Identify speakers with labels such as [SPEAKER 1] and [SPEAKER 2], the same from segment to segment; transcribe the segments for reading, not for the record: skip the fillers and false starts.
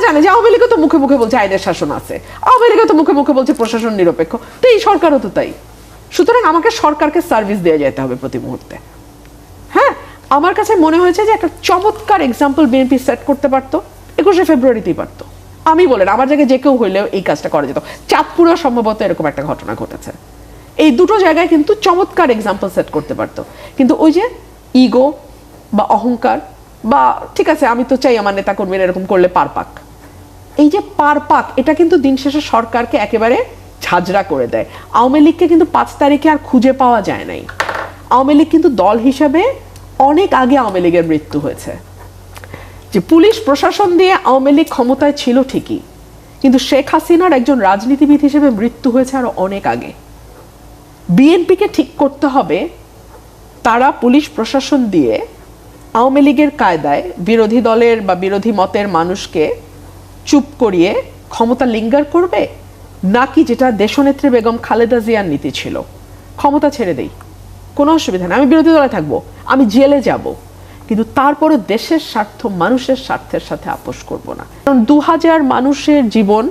[SPEAKER 1] জানে যে আওয়ামী লীগও তো মুখে মুখে বলছে আইনের শাসন আছে, আওয়ামী লীগও তো মুখে মুখে বলছে প্রশাসন নিরপেক্ষ, তো এই সরকারও তো তাই। সুতরাং আমাকে সরকারকে সার্ভিস দিয়ে যেতে হবে প্রতি মুহূর্তে। হ্যাঁ, আমার কাছে মনে হয়েছে যে একটা চমৎকার এক্সাম্পল বিএনপি সেট করতে পারতো, 21শে ফেব্রুয়ারিতেই পারতো। আমি বলেন আমার জায়গায় যে কেউ হইলেও এই কাজটা করা যেত। চাঁদপুরেও সম্ভবত এরকম একটা ঘটনা ঘটেছে। এই দুটো জায়গায় কিন্তু চমৎকার এক্সাম্পল সেট করতে পারতো, কিন্তু ওই যে ইগো বা অহংকার বা ঠিক আছে আমি তো চাই আমার নেতা কর্মীরা এরকম করলে পার পাক, এই যে পার পাক, এটা কিন্তু দিন শেষে সরকারকে একেবারে ঝাঁঝরা করে দেয়। আওয়ামী লীগকে কিন্তু 5 তারিখে আর খুঁজে পাওয়া যায় নাই। আওয়ামী লীগ কিন্তু দল হিসাবে অনেক আগে আওয়ামী লীগের মৃত্যু হয়েছে। যে পুলিশ প্রশাসন দিয়ে আওয়ামী লীগ ক্ষমতায় ছিল ঠিকই, কিন্তু শেখ হাসিনার একজন রাজনীতিবিদ হিসেবে মৃত্যু হয়েছে আরো অনেক আগে। বিএনপিকে ঠিক করতে হবে তারা পুলিশ প্রশাসন দিয়ে আওয়ামী লীগের কায়দায় বিরোধী দলের বা বিরোধী মতের মানুষকে চুপ করিয়ে ক্ষমতা লিঙ্গার করবে, নাকি যেটা দেশনেত্রী বেগম খালেদা জিয়ার নীতি ছিল, ক্ষমতা ছেড়ে দেই, কোনো অসুবিধা নেই, আমি বিরোধী দলে থাকবো, আমি জেলে যাব, কিন্তু তারপরে দেশের স্বার্থ মানুষের স্বার্থের সাথে আপোষ করব না। কারণ 2000 মানুষের জীবন,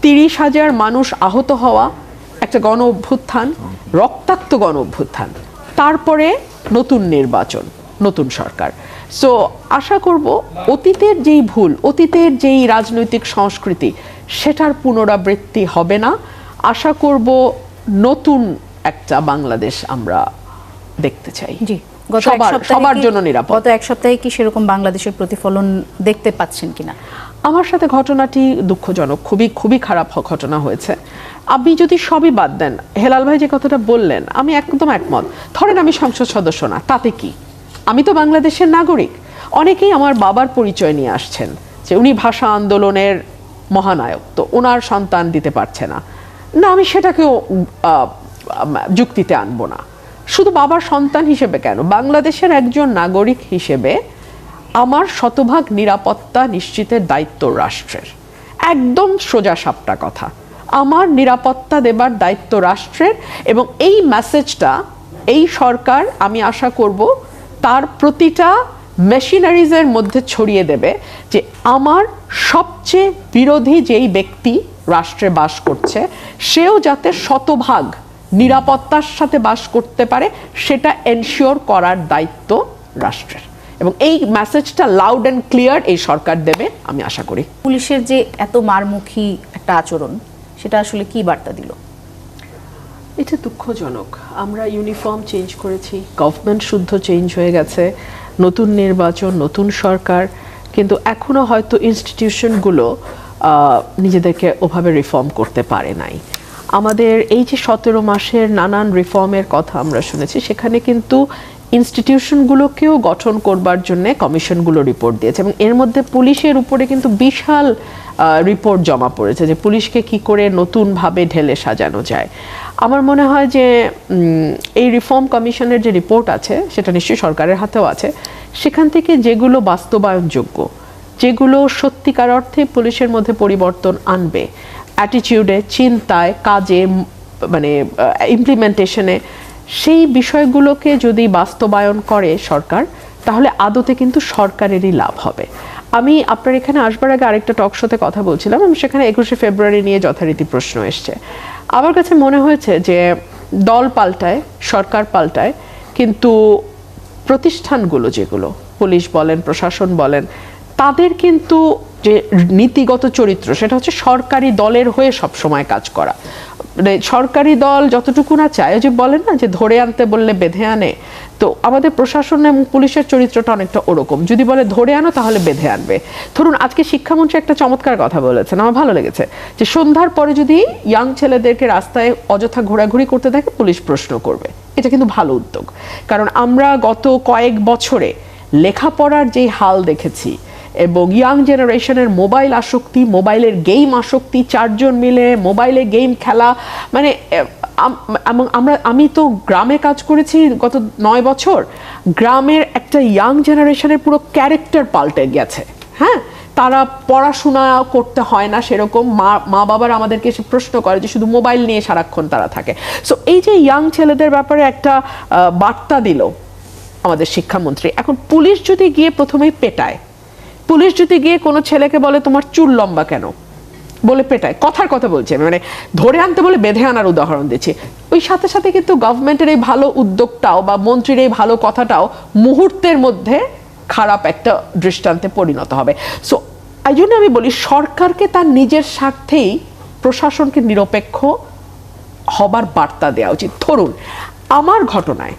[SPEAKER 1] 30,000 মানুষ আহত হওয়া, একটা গণ অভ্যুত্থান, রক্তাক্ত গণ অভ্যুত্থান, তারপরে নতুন নির্বাচন, নতুন সরকার। সো আশা করব অতীতের যেই ভুল, অতীতের যেই রাজনৈতিক সংস্কৃতি, সেটার পুনরাবৃত্তি হবে না। আশা করব নতুন একটা বাংলাদেশ আমরা দেখতে চাই।
[SPEAKER 2] জি,
[SPEAKER 1] সবার জন্য নিরাপদ।
[SPEAKER 2] গত এক সপ্তাহে কি সেরকম বাংলাদেশের প্রতিফলন দেখতে পাচ্ছেন কিনা?
[SPEAKER 1] আমার সাথে ঘটনাটি দুঃখজনক, খুবই খুবই খারাপ ঘটনা হয়েছে। আপনি যদি সবই বাদ দেন, হেলাল ভাই যে কথাটা বললেন আমি একদম একমত। ধরেন আমি সংসদ সদস্য না, তাতে কি, আমি তো বাংলাদেশের নাগরিক। অনেকেই আমার বাবার পরিচয় নিয়ে আসছেন যে উনি ভাষা আন্দোলনের মহানায়ক, তো ওনার সন্তান দিতে পারছে না, না আমি সেটাকেও যুক্তিতে আনবো না। শুধু বাবার সন্তান হিসেবে কেন, বাংলাদেশের একজন নাগরিক হিসেবে আমার শতভাগ নিরাপত্তা নিশ্চিতের দায়িত্ব রাষ্ট্রের। একদম সোজা সাপটা কথা, আমার নিরাপত্তা দেবার দায়িত্ব রাষ্ট্রের। এবং এই মেসেজটা এই সরকার, আমি আশা করব তার প্রতিটা মেশিনারিজের মধ্যে ছড়িয়ে দেবে যে আমার সবচেয়ে বিরোধী যেই ব্যক্তি রাষ্ট্রে বাস করছে, সেও যাতে শতভাগ নিরাপত্তার সাথে বাস করতে পারে, সেটা এনশিওর করার দায়িত্ব রাষ্ট্রের। এবং এই মেসেজটা লাউড অ্যান্ড ক্লিয়ার এই সরকার দেবে আমি আশা করি।
[SPEAKER 2] পুলিশের যে এত মারমুখী একটা আচরণ, সেটা আসলে কি বার্তা দিল?
[SPEAKER 1] এটা দুঃখজনক। আমরা ইউনিফর্ম চেঞ্জ করেছি, গভর্নমেন্ট শুদ্ধ চেঞ্জ হয়ে গেছে, নতুন নির্বাচন, নতুন সরকার, কিন্তু এখনো হয়তো ইনস্টিটিউশনগুলো নিজেদেরকে ওভাবে রিফর্ম করতে পারে নাই। আমাদের এই যে 17 মাসের নানান রিফর্মের কথা আমরা শুনেছি, সেখানে কিন্তু ইনস্টিটিউশনগুলোকেও গঠন করবার জন্য কমিশনগুলো রিপোর্ট দিয়েছে, এবং এর মধ্যে পুলিশের উপরে কিন্তু বিশাল রিপোর্ট জমা পড়েছে যে পুলিশকে কি করে নতুনভাবে ঢেলে সাজানো যায়। আমার মনে হয় যে এই রিফর্ম কমিশনের যে রিপোর্ট আছে, সেটা নিশ্চয়ই সরকারের হাতেও আছে, সেখান থেকে যেগুলো বাস্তবায়নযোগ্য, যেগুলো সত্যিকার অর্থে পুলিশের মধ্যে পরিবর্তন আনবে, অ্যাটিটিউডে, চিন্তায়, কাজে, মানে ইমপ্লিমেন্টেশনে, সেই বিষয়গুলোকে যদি বাস্তবায়ন করে সরকার, তাহলে আদতে কিন্তু সরকারেরই লাভ হবে। আমি আপনার এখানে আসবার আগে আরেকটা টক শোতে কথা বলছিলাম, আমি সেখানে 21শে ফেব্রুয়ারি নিয়ে যথারীতি প্রশ্ন এসছে। আমার কাছে মনে হয়েছে যে দল পাল্টায়, সরকার পাল্টায়, কিন্তু প্রতিষ্ঠানগুলো, যেগুলো পুলিশ বলেন, প্রশাসন বলেন, তাদের কিন্তু যে নীতিগত চরিত্র, সেটা হচ্ছে সরকারি দলের হয়ে সব সময় কাজ করা। মানে সরকারি দল যতটুকু না চায়, যে বলেন না যে ধরে আনতে বললে বেঁধে আনে, তো আমাদের প্রশাসন এবং পুলিশের চরিত্রটা অনেকটা ওরকম। যদি বলে ধরে আনো তাহলে বেঁধে আনবে। ধরুন আজকে শিক্ষামন্ত্রী একটা চমৎকার কথা বলেছেন, আমার ভালো লেগেছে, যে সন্ধ্যার পরে যদি ইয়াং ছেলেদেরকে রাস্তায় অযথা ঘোরাঘুরি করতে থাকে, পুলিশ প্রশ্ন করবে। এটা কিন্তু ভালো উদ্যোগ, কারণ আমরা গত কয়েক বছরে লেখাপড়ার যেই হাল দেখেছি, এবং ইয়াং জেনারেশনের মোবাইল আসক্তি, মোবাইলের গেম আসক্তি, 4 জন মিলে মোবাইলে গেম খেলা, মানে আমি তো গ্রামে কাজ করেছি গত 9 বছর, গ্রামের একটা ইয়াং জেনারেশনের পুরো ক্যারেক্টার পাল্টে গেছে। হ্যাঁ, তারা পড়াশোনা করতে হয় না সেরকম, মা বাবার আমাদেরকে এসে প্রশ্ন করে যে শুধু মোবাইল নিয়ে সারাক্ষণ তারা থাকে। সো এই যে ইয়াং ছেলেদের ব্যাপারে একটা বার্তা দিল আমাদের শিক্ষামন্ত্রী, এখন পুলিশ যদি গিয়ে প্রথমেই পেটায়, পুলিশ যদি গিয়ে কোনো ছেলেকে বলে তোমার চুল লম্বা কেন, বলে পেটায়, কথার কথা বলছে, মানে ধরে আনতে বলে বেঁধে আনার উদাহরণ দিচ্ছি, ওই সাথে সাথে কিন্তু গভর্নমেন্টের এই ভালো উদ্যোগটাও বা মন্ত্রীর এই ভালো কথাটাও মুহূর্তের মধ্যে খারাপ একটা দৃষ্টান্তে পরিণত হবে। সো এই জন্য আমি বলি সরকারকে তার নিজের স্বার্থেই প্রশাসনকে নিরপেক্ষ হবার বার্তা দেওয়া উচিত। ধরুন আমার ঘটনায়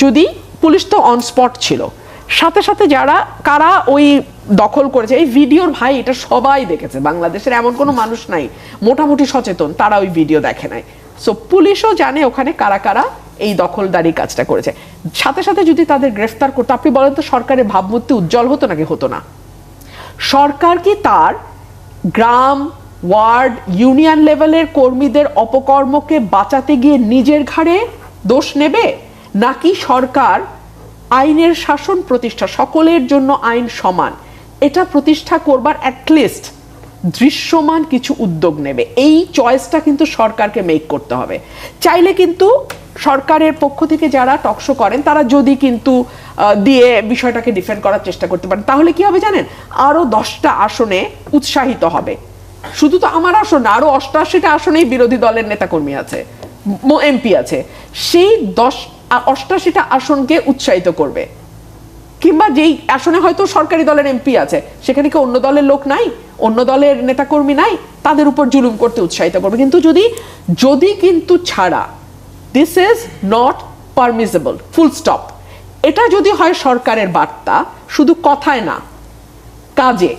[SPEAKER 1] যদি পুলিশ তো অন স্পট ছিল, সাথে সাথে যারা কারা ওই দখল করেছে, এই ভিডিওর ভাই এটা সবাই দেখেছে, বাংলাদেশের এমন কোনো মানুষ নাই মোটামুটি সচেতন তারা ওই ভিডিও দেখে নাই। সো পুলিশও জানে ওখানে কারা কারা এই দখলদারি কাজটা করেছে। সাথে সাথে যদি তাদের গ্রেফতার করতো, আপনি বলেন তো সরকারের ভাবমূর্তি উজ্জ্বল হতো নাকি হতো না? সরকার কি তার গ্রাম, ওয়ার্ড, ইউনিয়ন লেভেলের কর্মীদের অপকর্মকে বাঁচাতে গিয়ে নিজের ঘাড়ে দোষ নেবে, নাকি সরকার আইনের শাসন প্রতিষ্ঠা, সকলের জন্য আইন সমান, এটা প্রতিষ্ঠা করবার অ্যাটলিস্ট দৃশ্যমান কিছু উদ্যোগ নেবে? এই চয়েসটা কিন্তু সরকারকে মেক করতে হবে। চাইলে কিন্তু সরকারের পক্ষ থেকে যারা টকশো করেন তারা যদি কিন্তু দিয়ে বিষয়টাকে ডিফেন্ড করার চেষ্টা করতে পারেন, তাহলে কি হবে জানেন, আরো 10টা আসনে উৎসাহিত হবে। শুধু তো আমার আসন না, আরো 88টা আসনেই বিরোধী দলের নেতাকর্মী আছে, এমপি আছে, সেই 88টা আসনকে উৎসাহিত করবে। কিংবা যেই আসনে হয়তো সরকারি দলের এমপি আছে সেখানে কি অন্য দলের লোক নাই, অন্য দলের নেতাকর্মী নাই, তাদের উপর জুলুম করতে উৎসাহিত করবে। কিন্তু যদি কিন্তু ছাড়া, this is not permissible, full stop, এটা যদি হয় সরকারের বার্তা শুধু কথায় না কাজে,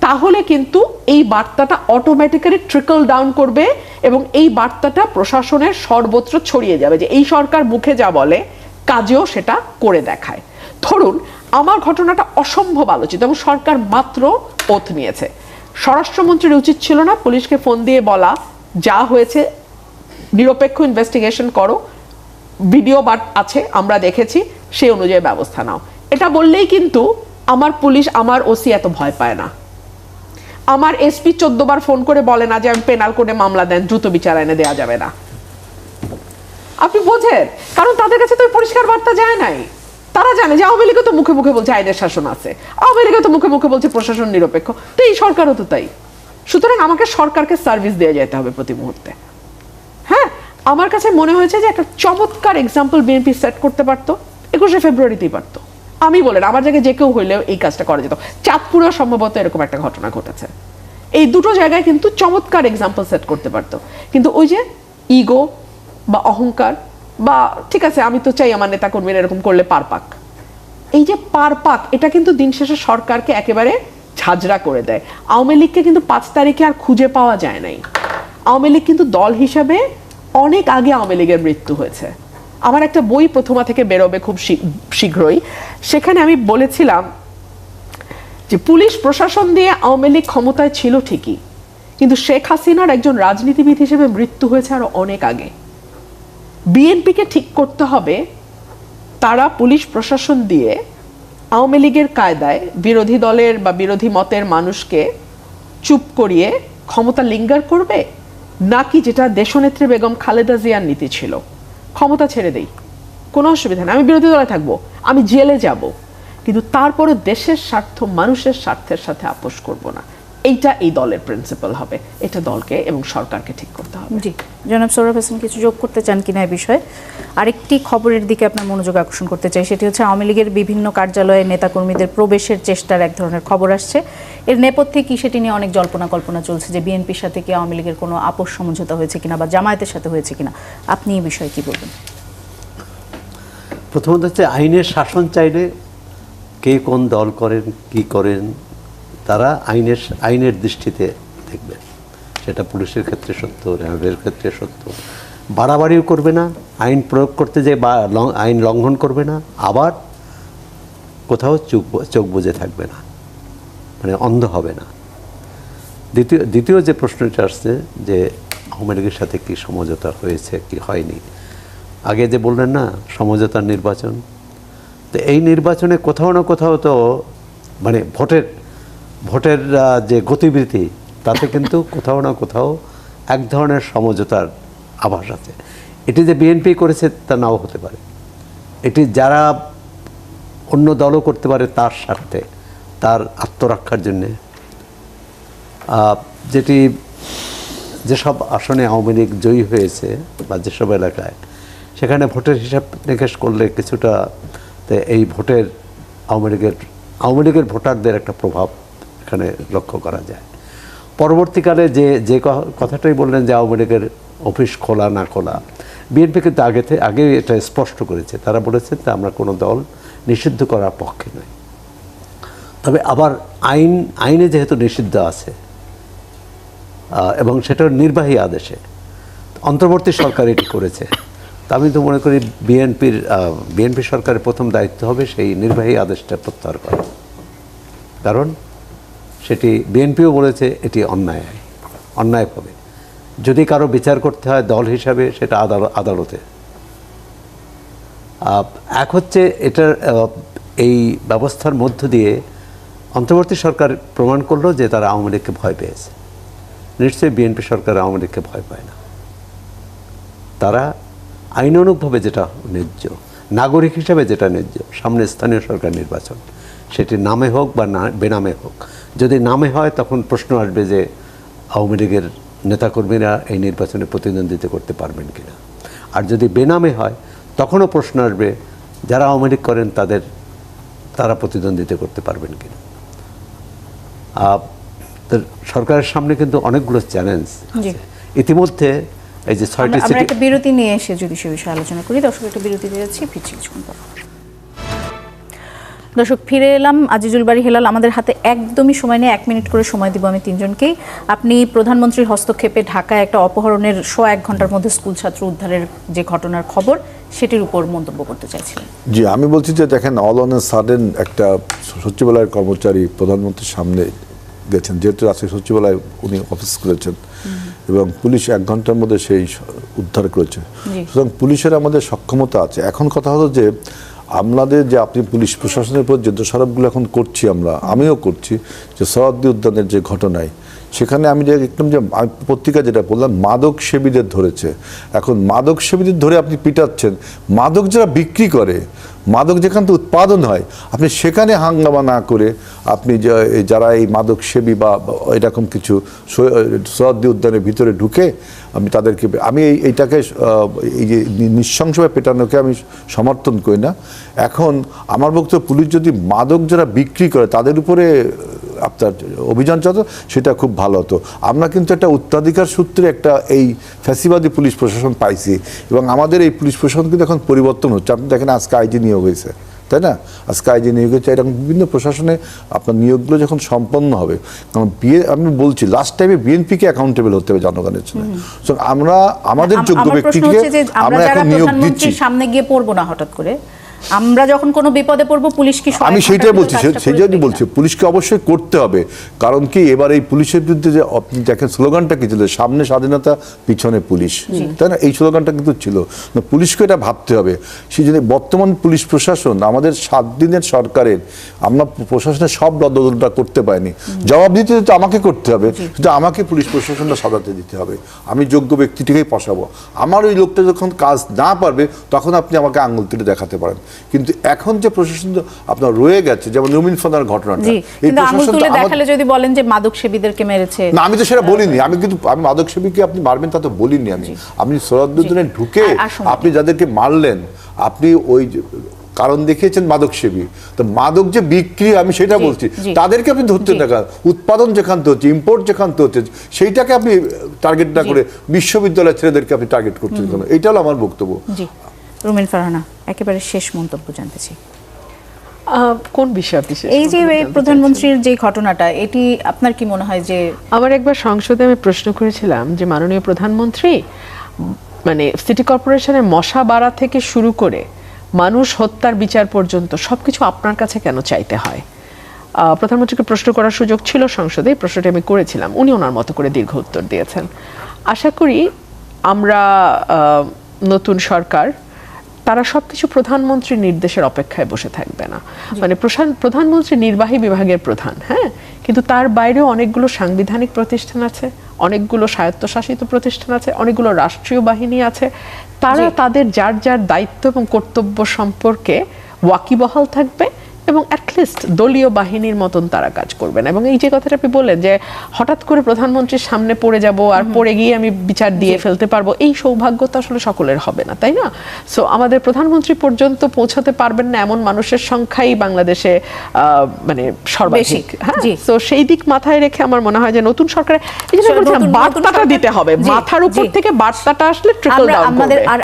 [SPEAKER 1] তাহলে কিন্তু এই বার্তাটা অটোমেটিক্যালি ট্রিকল ডাউন করবে এবং এই বার্তাটা প্রশাসনের সর্বত্র ছড়িয়ে যাবে যে এই সরকার মুখে যা বলে কাজেও সেটা করে দেখায়। ধরুন আমার ঘটনাটা অসম্ভব আলোচিত এবং সরকার মাত্র ওথ নিয়েছে, স্বরাষ্ট্রমন্ত্রীর উচিত ছিল না পুলিশকে ফোন দিয়ে বলা যা হয়েছে নিরপেক্ষ ইনভেস্টিগেশন করো, ভিডিও আছে আমরা দেখেছি, সেই অনুযায়ী ব্যবস্থা নাও? এটা বললেই কিন্তু আমার পুলিশ, আমার ওসি এত ভয় পায় না, আমার এসপি 14 বার ফোন করে বলে না যে আমি পেনাল কোডে মামলা দেন, দ্রুত বিচার এনে দেওয়া যাবে না। আপনি বোঝেন, কারণ তাদের কাছে তো পরিষ্কার বার্তা যায় নাই। তারা জানে যে আওয়ামী লীগও তো মুখে মুখে বলছে আইনের শাসন আছে, আওয়ামী লীগও তো মুখে মুখে বলছে প্রশাসন নিরপেক্ষ, তো এই সরকারও তো তাই। সুতরাং আমাকে সরকারকে সার্ভিস দিয়ে যেতে হবে প্রতি মুহূর্তে। হ্যাঁ, আমার কাছে মনে হয়েছে যে একটা চমৎকার এক্সাম্পল বিএনপি সেট করতে পারতো, 21শে ফেব্রুয়ারিতেই পারতো। আমি বলেন আমার জায়গায় যে কেউ হইলেও এই কাজটা করা যেত। চাঁদপুরেও সম্ভবত এরকম একটা ঘটনা ঘটেছে। এই দুটো জায়গায় কিন্তু চমৎকার এক্সাম্পল সেট করতে পারতো, কিন্তু ওই যে ইগো বা অহংকার বা ঠিক আছে আমি তো চাই আমার নেতা কর্মীরা এরকম করলে পার পাক, এই যে পার পাক, এটা কিন্তু দিন শেষে সরকারকে একেবারে ঝাঁঝরা করে দেয়। আওয়ামী লীগকে কিন্তু 5 তারিখে আর খুঁজে পাওয়া যায় নাই। আওয়ামী লীগ কিন্তু দল হিসাবে অনেক আগে আওয়ামী লীগের মৃত্যু হয়েছে। আমার একটা বই প্রথমা থেকে বেরোবে খুব শীঘ্রই, সেখানে আমি বলেছিলাম যে পুলিশ প্রশাসন দিয়ে আওয়ামী লীগ ক্ষমতায় ছিল ঠিকই, কিন্তু শেখ হাসিনার একজন রাজনীতিবিদ হিসেবে মৃত্যু হয়েছে আরো অনেক আগে। বিএনপিকে ঠিক করতে হবে তারা পুলিশ প্রশাসন দিয়ে আওয়ামী লীগের কায়দায় বিরোধী দলের বা বিরোধী মতের মানুষকে চুপ করিয়ে ক্ষমতা লিঙ্গার করবে, নাকি যেটা দেশনেত্রী বেগম খালেদা জিয়ার নীতি ছিল, ক্ষমতা ছেড়ে দেই, কোনো অসুবিধা নেই, আমি বিরোধী দলে থাকবো, আমি জেলে যাব, কিন্তু তারপরে দেশের স্বার্থ মানুষের স্বার্থের সাথে আপোষ করব না। এইটা এই দলের প্রিন্সিপাল হবে, এটা দলকে এবং সরকারকে ঠিক করতে হবে।
[SPEAKER 2] জি, জনাব সৌরভ হোসেন কিছু যোগ করতে চান কিনা এই বিষয়ে? আরেকটি খবরের দিকে আপনার মনোযোগ আকর্ষণ করতে চাই, সেটি হচ্ছে আওয়ামী লীগের বিভিন্ন কার্যালয়ে নেতাকর্মীদের প্রবেশের চেষ্টার এক ধরনের খবর আসছে। এর নেপথ্যে কি সেটি নিয়ে অনেক জল্পনা কল্পনা চলছে যে বিএনপির সাথে কি আওয়ামী লীগের কোনো আপোষ সমঝোতা হয়েছে কিনা বা জামায়াতের সাথে হয়েছে কিনা, আপনি এই বিষয়ে কি বলবেন?
[SPEAKER 3] প্রথমত হচ্ছে আইনের শাসন চাইলে কে কোন দল করেন কি করেন তারা আইনের দৃষ্টিতে দেখবে, সেটা পুলিশের ক্ষেত্রে সত্য, র্যাবের ক্ষেত্রে সত্য। বাড়াবাড়িও করবে না, আইন প্রয়োগ করতে যে আইন লঙ্ঘন করবে না, আবার কোথাও চোখ বুজে থাকবে না, মানে অন্ধ হবে না। দ্বিতীয় যে প্রশ্নটা আসছে যে আওয়ামী লীগের সাথে কি সমঝোতা হয়েছে কি হয়নি, আগে যে বললেন না সমঝোতার নির্বাচন, তো এই নির্বাচনে কোথাও না কোথাও তো মানে ভোটের যে গতিবিধি তাতে কিন্তু কোথাও না কোথাও এক ধরনের সমঝোতার আভাস আছে। এটি যে বিএনপি করেছে তা নাও হতে পারে, এটি যারা অন্য দলও করতে পারে তার স্বার্থে তার আত্মরক্ষার জন্যে যেসব আসনে আওয়ামী লীগ জয়ী হয়েছে বা যেসব এলাকায়, সেখানে ভোটের হিসাব নিকাশ করলে কিছুটা এই ভোটের আওয়ামী লীগের ভোটারদের একটা প্রভাব এখানে লক্ষ্য করা যায়। পরবর্তীকালে যে কথাটাই বললেন যে আওয়ামী লীগের অফিস খোলা না খোলা, বিএনপি কিন্তু আগে এটা স্পষ্ট করেছে। তারা বলেছেন যে আমরা কোনো দল নিষিদ্ধ করার পক্ষে নই, তবে আবার আইনে যেহেতু নিষিদ্ধ আছে এবং সেটা নির্বাহী আদেশে, অন্তর্বর্তী সরকার এটি করেছে। তা আমি তো মনে করি বিএনপি সরকারের প্রথম দায়িত্ব হবে সেই নির্বাহী আদেশটা প্রত্যাহার করা, কারণ সেটি বিএনপিও বলেছে এটি অন্যায়ভাবে। যদি কারো বিচার করতে হয় দল হিসাবে, সেটা আদালতে। এক হচ্ছে এটার এই ব্যবস্থার মধ্য দিয়ে অন্তর্বর্তী সরকার প্রমাণ করলো যে তারা আওয়ামী লীগকে ভয় পেয়েছে। নিশ্চয়ই বিএনপি সরকার আওয়ামী লীগকে ভয় পায় না। তারা আইনানুগভাবে যেটা ন্যায্য, নাগরিক হিসাবে যেটা ন্যায্য, সামনে স্থানীয় সরকার নির্বাচন, সেটি নামে হোক বা না বেনামে হোক। যদি নামে হয় তখন প্রশ্ন আসবে যে আওয়ামী লীগের নেতাকর্মীরা এই নির্বাচনে প্রতিদ্বন্দ্বিতা করতে পারবেন কিনা। আর যদি বেনামে হয় তখনও প্রশ্ন আসবে যারা আওয়ামী লীগ করেন তারা প্রতিদ্বন্দ্বিতা করতে পারবেন কিনা। সরকারের সামনে কিন্তু অনেকগুলো চ্যালেঞ্জ আছে। ইতিমধ্যে এই যে 6টি
[SPEAKER 2] আমরা একটা বিরতি নিয়ে এসে যদি সে বিষয়ে আলোচনা করি। দর্শক, একটা বিরতিতে যাচ্ছি, ফিরছি কিছুক্ষণ পর। দর্শক, ফিরে এলাম। আজিজুল বারী হেলাল, আমাদের হাতে একদমই সময় নেই, 1 মিনিট করে সময় দিব আমি তিনজনকেই। আপনি প্রধানমন্ত্রীর হস্তক্ষেপে ঢাকায় একটা অপহরণের 1 ঘন্টার মধ্যে স্কুল ছাত্র উদ্ধারের যে ঘটনার খবর, সেটির উপর মন্তব্য করতে চাইছিলেন।
[SPEAKER 4] জি, আমি বলছি যে দেখেন, অল অন এ সাডেন একটা সচিবালয়ের কর্মচারী প্রধানমন্ত্রীর সামনে গেছেন, যেহেতু আজকে সচিবালয় উনি অফিস করেছেন, এবং পুলিশ 1 ঘন্টার মধ্যে সেই উদ্ধার করেছে। সুতরাং পুলিশের আমাদের সক্ষমতা আছে। এখন কথা হলো যে আমাদের যে আপনি পুলিশ প্রশাসনের উপর যে দোষারোপগুলো এখন করছি, আমিও করছি, যে সোহরাওয়ার্দী উদ্যানের যে ঘটনায়, সেখানে আমি যে একদম যে পত্রিকা যেটা বললাম, মাদক সেবীদের ধরেছে। এখন মাদক সেবীদের ধরে আপনি পিটাচ্ছেন, মাদক যারা বিক্রি করে, মাদক যেখান থেকে উৎপাদন হয়, আপনি সেখানে হাঙ্গামা না করে আপনি যারা এই মাদক সেবী বা এরকম কিছু সোহরাওয়ার্দী উদ্যানের ভিতরে ঢুকে আমি এইটাকে এই যে নৃশংসভাবে পেটানোকে আমি সমর্থন করি না। এখন আমার বক্তব্য, পুলিশ যদি মাদক যারা বিক্রি করে তাদের উপরে আপনার অভিযান চালাতো, সেটা খুব ভালো হতো। আমরা কিন্তু একটা উত্তরাধিকার সূত্রে একটা এই ফ্যাসিবাদী পুলিশ প্রশাসন পাইছি, এবং আমাদের এই পুলিশ প্রশাসন কিন্তু এখন পরিবর্তন হচ্ছে। আপনি দেখেন আজকে আইজি নিয়োগ হয়েছে, তাই না? আজকে আইজি নিয়োগ হয়েছে। এরকম বিভিন্ন প্রশাসনে আপনার নিয়োগগুলো যখন সম্পন্ন হবে, কারণ আমি বলছি লাস্ট টাইমে বিএনপিকে অ্যাকাউন্টেবল হতে হবে জনগণের জন্য। আমরা আমাদের যোগ্য ব্যক্তিকে আমরা এখন নিয়োগ দিচ্ছি।
[SPEAKER 2] সামনে গিয়ে পড়বো না হঠাৎ করে, আমরা যখন কোনো বিপদে পড়বো পুলিশ কি?
[SPEAKER 4] আমি সেইটাই বলছি, সেই জন্যই বলছি পুলিশকে অবশ্যই করতে হবে। কারণ কি, এবার এই পুলিশের বিরুদ্ধে যে আপনি দেখেন স্লোগানটা কি ছিল, সামনে স্বাধীনতা পিছনে পুলিশ, তাই না? এই স্লোগানটা কিন্তু ছিল। পুলিশকে এটা ভাবতে হবে। সেই জন্য বর্তমান পুলিশ প্রশাসন, আমাদের 7 দিনের সরকারের আমরা প্রশাসনের সব বদলটা করতে পারিনি। জবাব দিতে তো আমাকে করতে হবে, কিন্তু আমাকে পুলিশ প্রশাসনটা সাজাতে দিতে হবে। আমি যোগ্য ব্যক্তিটিকেই পশাবো। আমার ওই লোকটা যখন কাজ না পারবে, তখন আপনি আমাকে আঙুল তুলে দেখাতে পারেন। কিন্তু এখন যে প্রশাসন আপনার রয়ে গেছে, যেমন রুমিন ফানার ঘটনাটা,
[SPEAKER 2] এই প্রশাসন দেখালে যদি বলেন যে মাদক সেবীদেরকে মেরেছে,
[SPEAKER 4] না, আমি তো সেটা বলিনি। আমি মাদক সেবীকে আপনি মারবেন তা তো বলিনি। আমি সোহরাওয়ার্দী উদ্যানে ঢুকে আপনি যাদেরকে মারলেন, আপনি ওই কারণ দেখিয়েছেন মাদক সেবী, তো মাদক যে বিক্রি, আমি সেটা বলছি, তাদেরকে আপনি ধরতে দেখা, উৎপাদন যেখান থেকে হচ্ছে, ইম্পোর্ট যেখান থেকে হচ্ছে, সেইটাকে আপনি টার্গেট না করে বিশ্ববিদ্যালয়ের ছেলেদেরকে আপনি টার্গেট করছেন কেন? এইটা হলো আমার বক্তব্য।
[SPEAKER 2] রুমিন ফারহানা, একেবারে শেষ মন্তব্য জানতে চাই।
[SPEAKER 1] কোন বিষয়?
[SPEAKER 2] এই যে প্রধানমন্ত্রীর যে ঘটনাটা, এটি আপনার কি মনে হয়? যে
[SPEAKER 1] আমার একবার সংসদে আমি প্রশ্ন করেছিলাম যে মাননীয় প্রধানমন্ত্রী, মানে সিটি কর্পোরেশনের মশা বাড়া থেকে শুরু করে মানুষ হত্যার বিচার পর্যন্ত সবকিছু আপনার কাছে কেন চাইতে হয়? প্রধানমন্ত্রীকে প্রশ্ন করার সুযোগ ছিল সংসদে, এই প্রশ্নটি আমি করেছিলাম। উনি ওনার মতো করে দীর্ঘ উত্তর দিয়েছেন। আশা করি আমরা নতুন সরকার, তারা সবকিছু প্রধানমন্ত্রীর নির্দেশের অপেক্ষায় বসে থাকবে না। মানে প্রধানমন্ত্রী নির্বাহী বিভাগের প্রধান, হ্যাঁ, কিন্তু তার বাইরেও অনেকগুলো সাংবিধানিক প্রতিষ্ঠান আছে, অনেকগুলো স্বায়ত্তশাসিত প্রতিষ্ঠান আছে, অনেকগুলো রাষ্ট্রীয় বাহিনী আছে। তারা তাদের যার যার দায়িত্ব এবং কর্তব্য সম্পর্কে ওয়াকিবহাল থাকবে এবং অ্যাটলিস্ট দলীয় বাহিনীর মতন তারা কাজ করবেন। এবং এই যে কথাটা আপনি বললেন যে হঠাৎ করে প্রধানমন্ত্রীর সামনে পড়ে যাব আর পড়ে গিয়ে আমি বিচার দিয়ে ফেলতে পারবো, এই সৌভাগ্য তো আসলে সকলের হবে না, তাই না? সো আমাদের প্রধানমন্ত্রী পর্যন্ত পৌঁছাতে পারবেন না এমন মানুষের সংখ্যাই বাংলাদেশে মানে সর্বাধিক। হ্যাঁ,
[SPEAKER 2] জি।
[SPEAKER 1] তো সেই দিক মাথায় রেখে আমার মনে হয় যে নতুন সরকারের এই যে
[SPEAKER 2] নতুন
[SPEAKER 1] বার্তাটা
[SPEAKER 2] সরকার-
[SPEAKER 1] দিতে হবে,
[SPEAKER 2] জি,
[SPEAKER 1] মাথার উপর
[SPEAKER 2] জি।
[SPEAKER 1] থেকে বার্তাটা আসলে ট্রিকল ডাউন
[SPEAKER 2] আমাদের
[SPEAKER 1] করবে।
[SPEAKER 2] আর